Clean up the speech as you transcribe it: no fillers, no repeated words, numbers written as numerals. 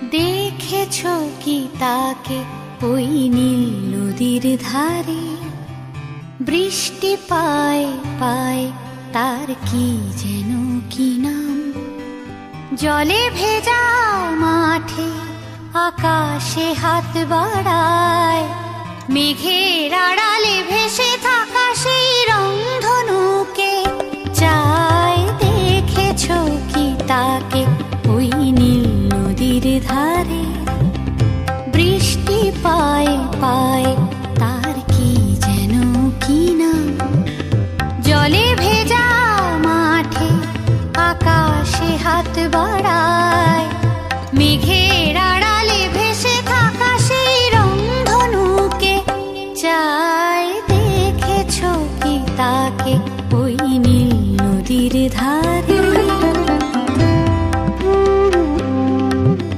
দেখেছো কি তাকে ওই নীল নদীর ধারে? বৃষ্টি পায় পায় তার কি যেন কি নাম। জলে ভেজা মাঠে আকাশে হাত বাড়ায়, মেঘের আড়ালে ভেসে থাকা সেই রংধনুকে চায়। দেখেছো কি তাকে